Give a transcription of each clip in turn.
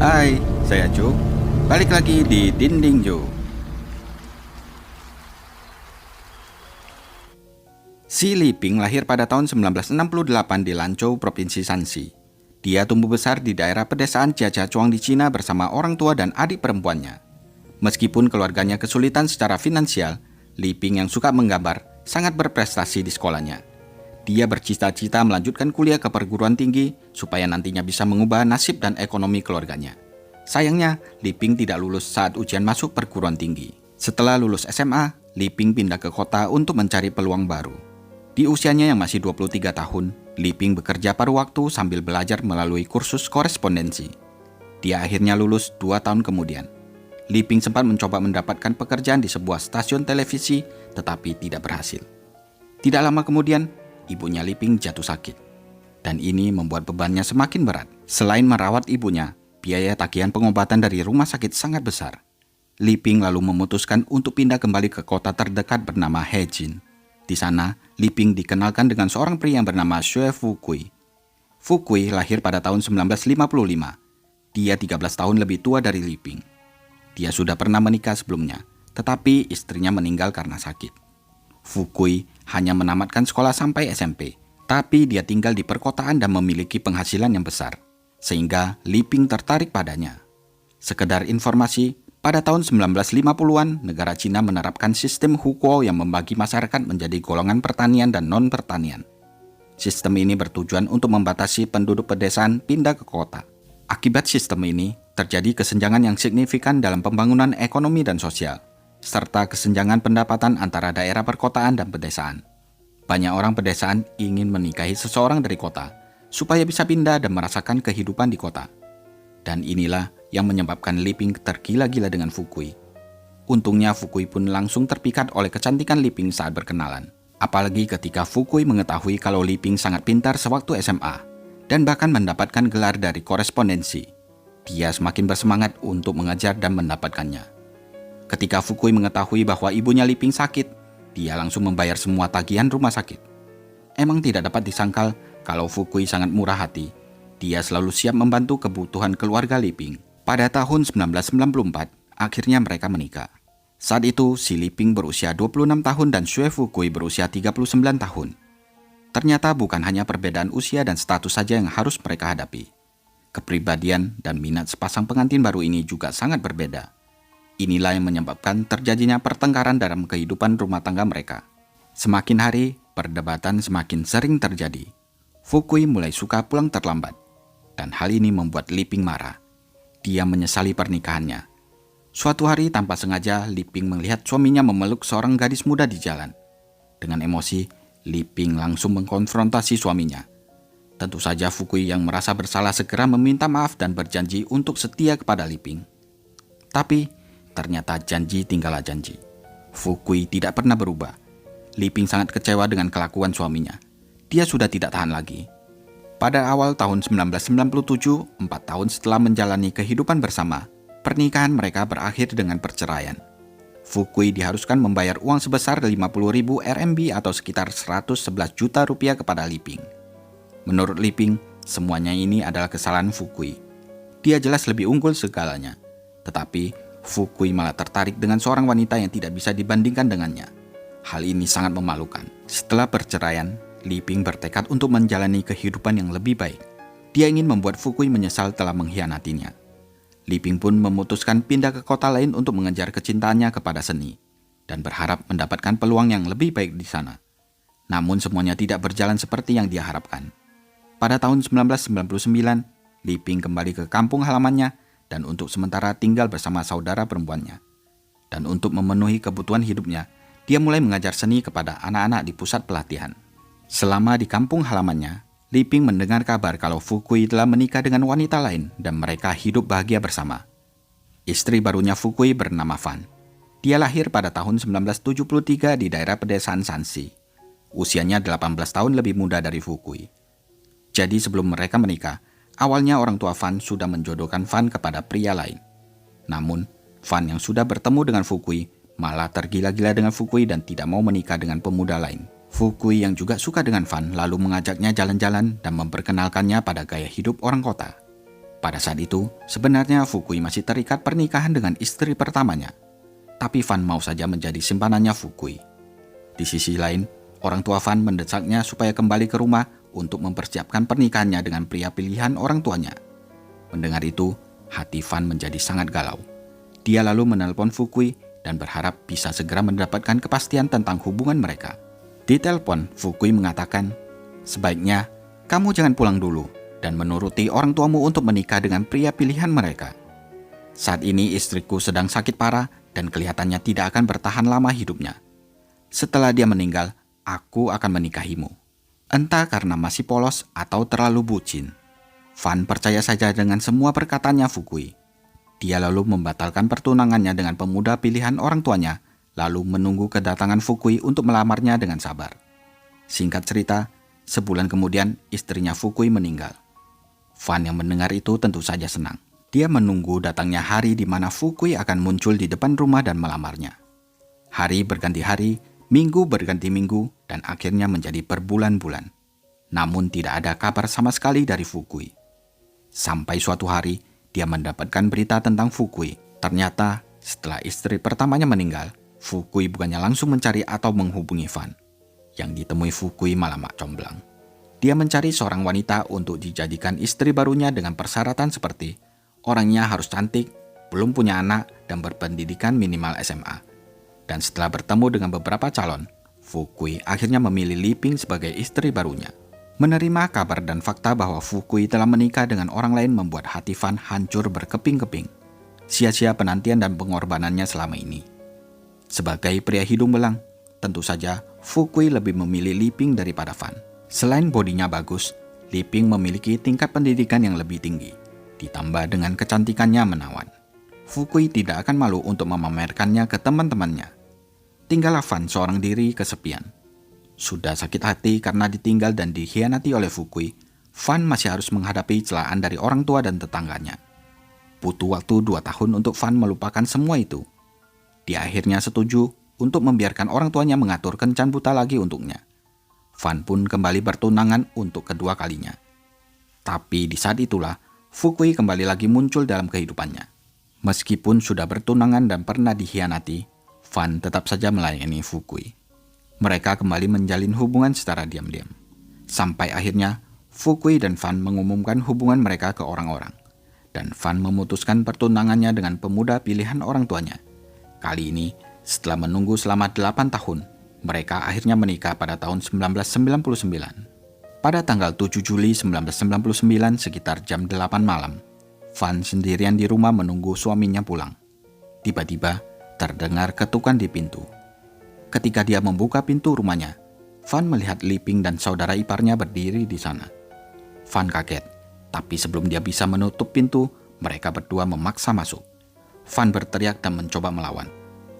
Hai, saya Jo. Balik lagi di Dinding Jo. Si Li Ping lahir pada tahun 1968 di Lanzhou, Provinsi Shanxi. Dia tumbuh besar di daerah pedesaan Jiazhachuang di Cina bersama orang tua dan adik perempuannya. Meskipun keluarganya kesulitan secara finansial, Li Ping yang suka menggambar sangat berprestasi di sekolahnya. Dia bercita-cita melanjutkan kuliah ke perguruan tinggi supaya nantinya bisa mengubah nasib dan ekonomi keluarganya. Sayangnya, Li Ping tidak lulus saat ujian masuk perguruan tinggi. Setelah lulus SMA, Li Ping pindah ke kota untuk mencari peluang baru. Di usianya yang masih 23 tahun, Li Ping bekerja paruh waktu sambil belajar melalui kursus korespondensi. Dia akhirnya lulus 2 tahun kemudian. Li Ping sempat mencoba mendapatkan pekerjaan di sebuah stasiun televisi, tetapi tidak berhasil. Tidak lama kemudian, ibunya Li Ping jatuh sakit. Dan ini membuat bebannya semakin berat. Selain merawat ibunya, biaya tagihan pengobatan dari rumah sakit sangat besar. Li Ping lalu memutuskan untuk pindah kembali ke kota terdekat bernama Hejin. Di sana, Li Ping dikenalkan dengan seorang pria yang bernama Xue Fukui. Fukui lahir pada tahun 1955. Dia 13 tahun lebih tua dari Li Ping. Dia sudah pernah menikah sebelumnya, tetapi istrinya meninggal karena sakit. Fukui hanya menamatkan sekolah sampai SMP, tapi dia tinggal di perkotaan dan memiliki penghasilan yang besar, sehingga Li Ping tertarik padanya. Sekedar informasi, pada tahun 1950-an, negara Cina menerapkan sistem hukuo yang membagi masyarakat menjadi golongan pertanian dan non-pertanian. Sistem ini bertujuan untuk membatasi penduduk pedesaan pindah ke kota. Akibat sistem ini, terjadi kesenjangan yang signifikan dalam pembangunan ekonomi dan sosial, serta kesenjangan pendapatan antara daerah perkotaan dan pedesaan. Banyak orang pedesaan ingin menikahi seseorang dari kota, supaya bisa pindah dan merasakan kehidupan di kota. Dan inilah yang menyebabkan Li Ping tergila-gila dengan Fukui. Untungnya Fukui pun langsung terpikat oleh kecantikan Li Ping saat berkenalan. Apalagi ketika Fukui mengetahui kalau Li Ping sangat pintar sewaktu SMA, dan bahkan mendapatkan gelar dari korespondensi. Dia semakin bersemangat untuk mengajar dan mendapatkannya. Ketika Fukui mengetahui bahwa ibunya Li Ping sakit, dia langsung membayar semua tagihan rumah sakit. Emang tidak dapat disangkal kalau Fukui sangat murah hati. Dia selalu siap membantu kebutuhan keluarga Li Ping. Pada tahun 1994, akhirnya mereka menikah. Saat itu, si Li Ping berusia 26 tahun dan Xue Fukui berusia 39 tahun. Ternyata bukan hanya perbedaan usia dan status saja yang harus mereka hadapi. Kepribadian dan minat sepasang pengantin baru ini juga sangat berbeda. Inilah yang menyebabkan terjadinya pertengkaran dalam kehidupan rumah tangga mereka. Semakin hari, perdebatan semakin sering terjadi. Fukui mulai suka pulang terlambat. Dan hal ini membuat Li Ping marah. Dia menyesali pernikahannya. Suatu hari tanpa sengaja, Li Ping melihat suaminya memeluk seorang gadis muda di jalan. Dengan emosi, Li Ping langsung mengkonfrontasi suaminya. Tentu saja Fukui yang merasa bersalah segera meminta maaf dan berjanji untuk setia kepada Li Ping. Tapi, ternyata janji tinggallah janji. Fukui tidak pernah berubah. Li Ping sangat kecewa dengan kelakuan suaminya. Dia sudah tidak tahan lagi. Pada awal tahun 1997, 4 tahun setelah menjalani kehidupan bersama, pernikahan mereka berakhir dengan perceraian. Fukui diharuskan membayar uang sebesar 50.000 RMB atau sekitar 111 juta rupiah kepada Li Ping. Menurut Li Ping, semuanya ini adalah kesalahan Fukui. Dia jelas lebih unggul segalanya. Tetapi, Fukui malah tertarik dengan seorang wanita yang tidak bisa dibandingkan dengannya. Hal ini sangat memalukan. Setelah perceraian, Li Ping bertekad untuk menjalani kehidupan yang lebih baik. Dia ingin membuat Fukui menyesal telah mengkhianatinya. Li Ping pun memutuskan pindah ke kota lain untuk mengejar kecintaannya kepada seni, dan berharap mendapatkan peluang yang lebih baik di sana. Namun semuanya tidak berjalan seperti yang dia harapkan. Pada tahun 1999, Li Ping kembali ke kampung halamannya dan untuk sementara tinggal bersama saudara perempuannya. Dan untuk memenuhi kebutuhan hidupnya, dia mulai mengajar seni kepada anak-anak di pusat pelatihan. Selama di kampung halamannya, Li Ping mendengar kabar kalau Fukui telah menikah dengan wanita lain dan mereka hidup bahagia bersama. Istri barunya Fukui bernama Fan. Dia lahir pada tahun 1973 di daerah pedesaan Shanxi. Usianya 18 tahun lebih muda dari Fukui. Jadi sebelum mereka menikah, awalnya orang tua Fan sudah menjodohkan Fan kepada pria lain. Namun, Fan yang sudah bertemu dengan Fukui malah tergila-gila dengan Fukui dan tidak mau menikah dengan pemuda lain. Fukui yang juga suka dengan Fan lalu mengajaknya jalan-jalan dan memperkenalkannya pada gaya hidup orang kota. Pada saat itu, sebenarnya Fukui masih terikat pernikahan dengan istri pertamanya. Tapi Fan mau saja menjadi simpanannya Fukui. Di sisi lain, orang tua Fan mendesaknya supaya kembali ke rumah untuk mempersiapkan pernikahannya dengan pria pilihan orang tuanya. Mendengar itu, hati Fan menjadi sangat galau. Dia lalu menelpon Fukui dan berharap bisa segera mendapatkan kepastian tentang hubungan mereka. Di telepon, Fukui mengatakan, "Sebaiknya kamu jangan pulang dulu dan menuruti orang tuamu untuk menikah dengan pria pilihan mereka. Saat ini istriku sedang sakit parah dan kelihatannya tidak akan bertahan lama hidupnya. Setelah dia meninggal, aku akan menikahimu." Entah karena masih polos atau terlalu bucin, Fan percaya saja dengan semua perkataannya Fukui. Dia lalu membatalkan pertunangannya dengan pemuda pilihan orang tuanya, lalu menunggu kedatangan Fukui untuk melamarnya dengan sabar. Singkat cerita, sebulan kemudian istrinya Fukui meninggal. Fan yang mendengar itu tentu saja senang. Dia menunggu datangnya hari di mana Fukui akan muncul di depan rumah dan melamarnya. Hari berganti hari, minggu berganti minggu, dan akhirnya menjadi berbulan-bulan. Namun tidak ada kabar sama sekali dari Fukui. Sampai suatu hari, dia mendapatkan berita tentang Fukui. Ternyata, setelah istri pertamanya meninggal, Fukui bukannya langsung mencari atau menghubungi Fan. Yang ditemui Fukui malah mak comblang. Dia mencari seorang wanita untuk dijadikan istri barunya dengan persyaratan seperti orangnya harus cantik, belum punya anak, dan berpendidikan minimal SMA. Dan setelah bertemu dengan beberapa calon, Fukui akhirnya memilih Li Ping sebagai istri barunya. Menerima kabar dan fakta bahwa Fukui telah menikah dengan orang lain membuat hati Fan hancur berkeping-keping. Sia-sia penantian dan pengorbanannya selama ini. Sebagai pria hidung belang, tentu saja Fukui lebih memilih Li Ping daripada Fan. Selain bodinya bagus, Li Ping memiliki tingkat pendidikan yang lebih tinggi, ditambah dengan kecantikannya menawan. Fukui tidak akan malu untuk memamerkannya ke teman-temannya. Tinggallah Fan seorang diri kesepian. Sudah sakit hati karena ditinggal dan dikhianati oleh Fukui, Fan masih harus menghadapi celaan dari orang tua dan tetangganya. Butuh waktu 2 tahun untuk Fan melupakan semua itu. Dia akhirnya setuju untuk membiarkan orang tuanya mengatur kencan buta lagi untuknya. Fan pun kembali bertunangan untuk kedua kalinya. Tapi di saat itulah, Fukui kembali lagi muncul dalam kehidupannya. Meskipun sudah bertunangan dan pernah dikhianati, Fan tetap saja melayani Fukui. Mereka kembali menjalin hubungan secara diam-diam. Sampai akhirnya, Fukui dan Fan mengumumkan hubungan mereka ke orang-orang. Dan Fan memutuskan pertunangannya dengan pemuda pilihan orang tuanya. Kali ini, setelah menunggu selama 8 tahun, mereka akhirnya menikah pada tahun 1999. Pada tanggal 7 Juli 1999 sekitar jam 8 malam, Fan sendirian di rumah menunggu suaminya pulang. Tiba-tiba terdengar ketukan di pintu. Ketika dia membuka pintu rumahnya, Fan melihat Li Ping dan saudara iparnya berdiri di sana. Fan kaget, tapi sebelum dia bisa menutup pintu, mereka berdua memaksa masuk. Fan berteriak dan mencoba melawan,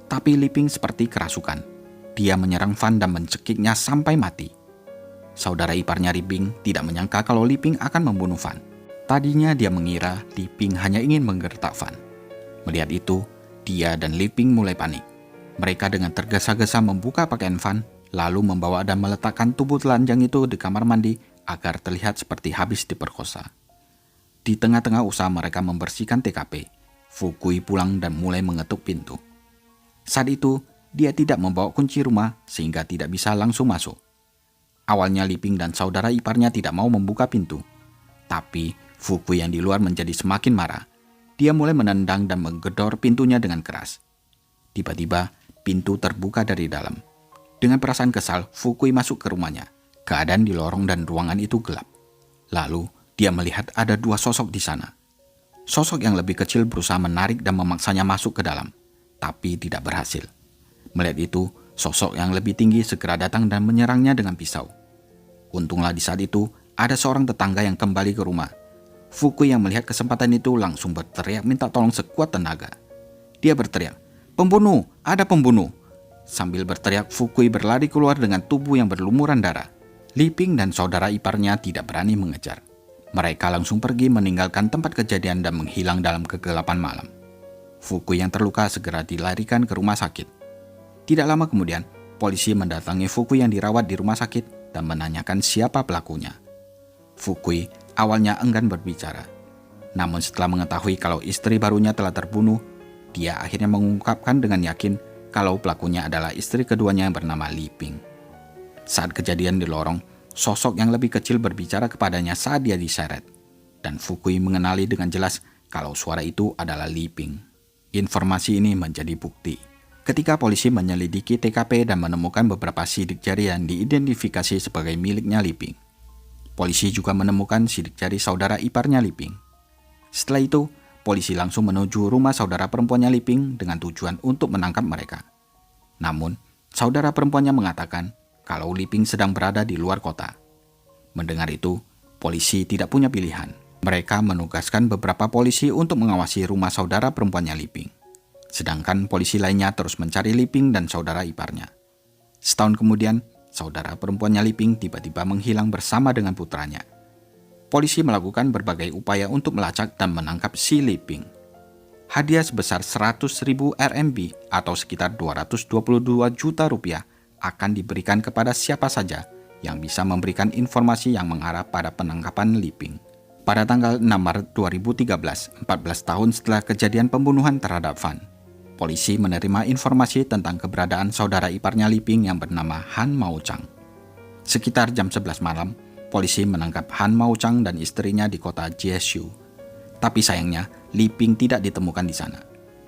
tapi Li Ping seperti kerasukan. Dia menyerang Fan dan mencekiknya sampai mati. Saudara iparnya Li Ping tidak menyangka kalau Li Ping akan membunuh Fan. Tadinya dia mengira Li Ping hanya ingin menggertak Fan. Melihat itu, dia dan Li Ping mulai panik. Mereka dengan tergesa-gesa membuka pakaian Fan, lalu membawa dan meletakkan tubuh telanjang itu di kamar mandi agar terlihat seperti habis diperkosa. Di tengah-tengah usaha mereka membersihkan TKP, Fukui pulang dan mulai mengetuk pintu. Saat itu, dia tidak membawa kunci rumah sehingga tidak bisa langsung masuk. Awalnya Li Ping dan saudara iparnya tidak mau membuka pintu. Tapi Fukui yang di luar menjadi semakin marah. Dia mulai menendang dan menggedor pintunya dengan keras. Tiba-tiba pintu terbuka dari dalam. Dengan perasaan kesal, Fukui masuk ke rumahnya. Keadaan di lorong dan ruangan itu gelap. Lalu dia melihat ada 2 sosok di sana. Sosok yang lebih kecil berusaha menarik dan memaksanya masuk ke dalam, tapi tidak berhasil. Melihat itu, sosok yang lebih tinggi segera datang dan menyerangnya dengan pisau. Untunglah di saat itu, ada seorang tetangga yang kembali ke rumah. Fukui yang melihat kesempatan itu langsung berteriak minta tolong sekuat tenaga. Dia berteriak, "Pembunuh! Ada pembunuh!" Sambil berteriak, Fukui berlari keluar dengan tubuh yang berlumuran darah. Li Ping dan saudara iparnya tidak berani mengejar. Mereka langsung pergi meninggalkan tempat kejadian dan menghilang dalam kegelapan malam. Fukui yang terluka segera dilarikan ke rumah sakit. Tidak lama kemudian, polisi mendatangi Fukui yang dirawat di rumah sakit dan menanyakan siapa pelakunya. Fukui awalnya enggan berbicara. Namun setelah mengetahui kalau istri barunya telah terbunuh, dia akhirnya mengungkapkan dengan yakin kalau pelakunya adalah istri keduanya yang bernama Li Ping. Saat kejadian di lorong, sosok yang lebih kecil berbicara kepadanya saat dia diseret. Dan Fukui mengenali dengan jelas kalau suara itu adalah Li Ping. Informasi ini menjadi bukti. Ketika polisi menyelidiki TKP dan menemukan beberapa sidik jari yang diidentifikasi sebagai miliknya Li Ping. Polisi juga menemukan sidik jari saudara iparnya Li Ping. Setelah itu, polisi langsung menuju rumah saudara perempuannya Li Ping dengan tujuan untuk menangkap mereka. Namun, saudara perempuannya mengatakan kalau Li Ping sedang berada di luar kota. Mendengar itu, polisi tidak punya pilihan. Mereka menugaskan beberapa polisi untuk mengawasi rumah saudara perempuannya Li Ping. Sedangkan polisi lainnya terus mencari Li Ping dan saudara iparnya. Setahun kemudian, saudara perempuannya Li Ping tiba-tiba menghilang bersama dengan putranya. Polisi melakukan berbagai upaya untuk melacak dan menangkap si Li Ping. Hadiah sebesar 100.000 RMB atau sekitar 222 juta rupiah akan diberikan kepada siapa saja yang bisa memberikan informasi yang mengarah pada penangkapan Li Ping. Pada tanggal 6 Maret 2013, 14 tahun setelah kejadian pembunuhan terhadap Fan, polisi menerima informasi tentang keberadaan saudara iparnya Li Ping yang bernama Han Mao-chang. Sekitar jam 11 malam, polisi menangkap Han Mao-chang dan istrinya di kota Jieshu. Tapi sayangnya, Li Ping tidak ditemukan di sana.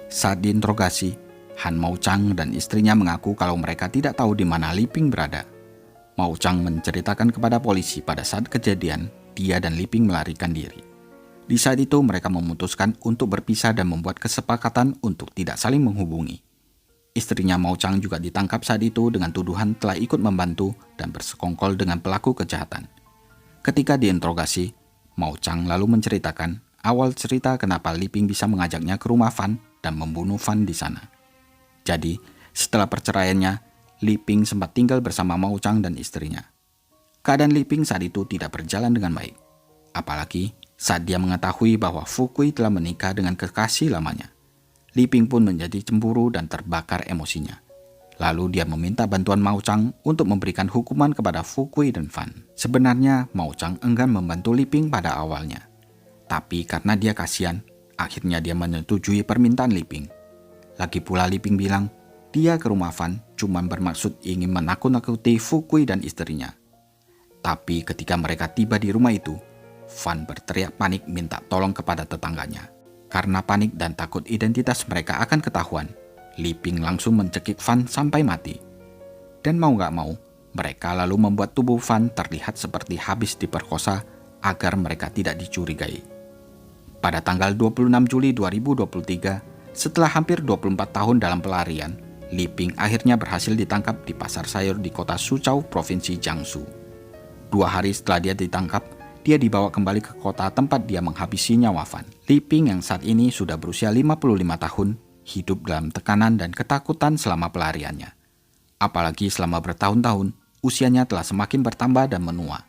Saat diinterogasi, Han Mao-chang dan istrinya mengaku kalau mereka tidak tahu di mana Li Ping berada. Mao-chang menceritakan kepada polisi pada saat kejadian, dia dan Li Ping melarikan diri. Di saat itu mereka memutuskan untuk berpisah dan membuat kesepakatan untuk tidak saling menghubungi. Istrinya Mao-chang juga ditangkap saat itu dengan tuduhan telah ikut membantu dan bersekongkol dengan pelaku kejahatan. Ketika diinterogasi, Mao-chang lalu menceritakan awal cerita kenapa Li Ping bisa mengajaknya ke rumah Fan dan membunuh Fan di sana. Jadi, setelah perceraiannya, Li Ping sempat tinggal bersama Mao-chang dan istrinya. Keadaan Li Ping saat itu tidak berjalan dengan baik. Apalagi saat dia mengetahui bahwa Fukui telah menikah dengan kekasih lamanya. Li Ping pun menjadi cemburu dan terbakar emosinya. Lalu dia meminta bantuan Mao-chang untuk memberikan hukuman kepada Fukui dan Fan. Sebenarnya Mao-chang enggan membantu Li Ping pada awalnya. Tapi karena dia kasihan, akhirnya dia menyetujui permintaan Li Ping. Lagi pula Li Ping bilang, dia ke rumah Fan cuma bermaksud ingin menakut-nakuti Fukui dan istrinya. Tapi ketika mereka tiba di rumah itu, Fan berteriak panik minta tolong kepada tetangganya. Karena panik dan takut identitas mereka akan ketahuan, Li Ping langsung mencekik Fan sampai mati. Dan mau gak mau, mereka lalu membuat tubuh Fan terlihat seperti habis diperkosa agar mereka tidak dicurigai. Pada tanggal 26 Juli 2023, setelah hampir 24 tahun dalam pelarian, Li Ping akhirnya berhasil ditangkap di pasar sayur di kota Suzhou, Provinsi Jiangsu. 2 hari setelah dia ditangkap, dia dibawa kembali ke kota tempat dia menghabisi nyawa Fan. Li Ping yang saat ini sudah berusia 55 tahun, hidup dalam tekanan dan ketakutan selama pelariannya. Apalagi selama bertahun-tahun, usianya telah semakin bertambah dan menua.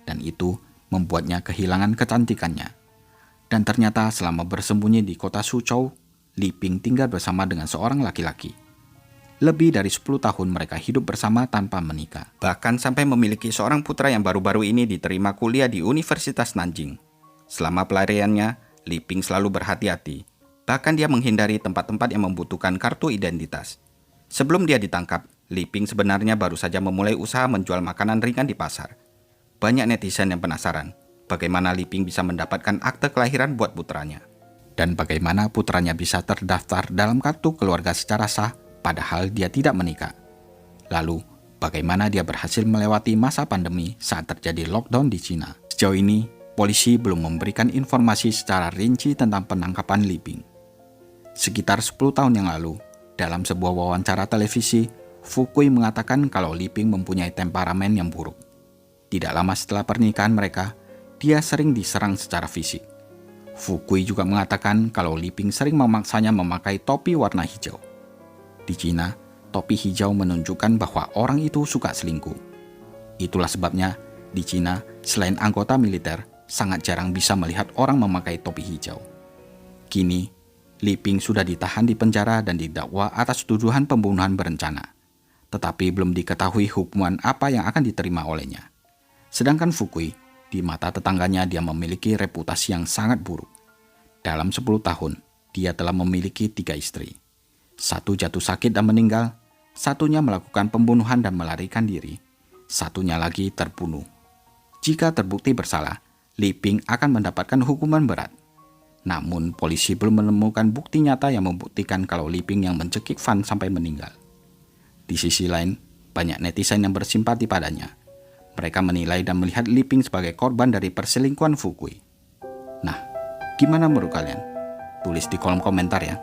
Dan itu membuatnya kehilangan kecantikannya. Dan ternyata selama bersembunyi di kota Suzhou, Li Ping tinggal bersama dengan seorang laki-laki. Lebih dari 10 tahun mereka hidup bersama tanpa menikah. Bahkan sampai memiliki seorang putra yang baru-baru ini diterima kuliah di Universitas Nanjing. Selama pelariannya, Li Ping selalu berhati-hati. Bahkan dia menghindari tempat-tempat yang membutuhkan kartu identitas. Sebelum dia ditangkap, Li Ping sebenarnya baru saja memulai usaha menjual makanan ringan di pasar. Banyak netizen yang penasaran bagaimana Li Ping bisa mendapatkan akte kelahiran buat putranya. Dan bagaimana putranya bisa terdaftar dalam kartu keluarga secara sah padahal dia tidak menikah. Lalu, bagaimana dia berhasil melewati masa pandemi saat terjadi lockdown di Cina. Sejauh ini, polisi belum memberikan informasi secara rinci tentang penangkapan Li Ping. Sekitar 10 tahun yang lalu, dalam sebuah wawancara televisi, Fukui mengatakan kalau Li Ping mempunyai temperamen yang buruk. Tidak lama setelah pernikahan mereka, dia sering diserang secara fisik. Fukui juga mengatakan kalau Li Ping sering memaksanya memakai topi warna hijau. Di Cina, topi hijau menunjukkan bahwa orang itu suka selingkuh. Itulah sebabnya, di Cina, selain anggota militer, sangat jarang bisa melihat orang memakai topi hijau. Kini, Li Ping sudah ditahan di penjara dan didakwa atas tuduhan pembunuhan berencana. Tetapi belum diketahui hukuman apa yang akan diterima olehnya. Sedangkan Fukui, di mata tetangganya dia memiliki reputasi yang sangat buruk. Dalam 10 tahun, dia telah memiliki 3 istri. Satu jatuh sakit dan meninggal, satunya melakukan pembunuhan dan melarikan diri, satunya lagi terbunuh. Jika terbukti bersalah, Li Ping akan mendapatkan hukuman berat. Namun, polisi belum menemukan bukti nyata yang membuktikan kalau Li Ping yang mencekik Fan sampai meninggal. Di sisi lain, banyak netizen yang bersimpati padanya. Mereka menilai dan melihat Li Ping sebagai korban dari perselingkuhan Fu Kui. Nah, gimana menurut kalian? Tulis di kolom komentar ya.